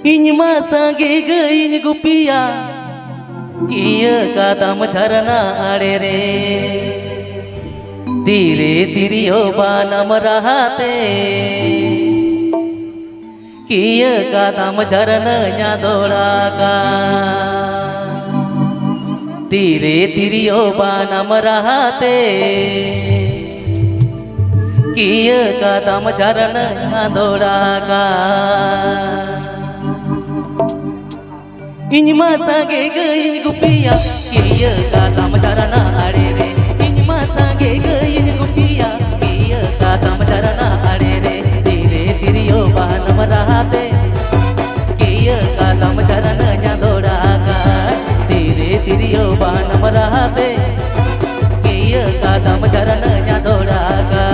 Inya masa gege gupia Kia kata macarana adere Tire tirio bana merahate Kia kata macarana nyadoraga Tire tirio bana merahate Kia kata macarana nyadoraga Inya masa gege gupia Kia kata macarana adere Inya masa gege gupia Kia kata macarana adere Tire tirio bana merahate Kia kata macarana nyadoraga Tire tirio bana merahate Kia kata macarana nyadoraga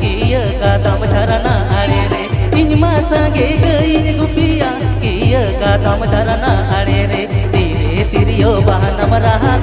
Kia kata macarana adere Inya masa gege gupia Kia kata macarana adere Tire tirio bana merahate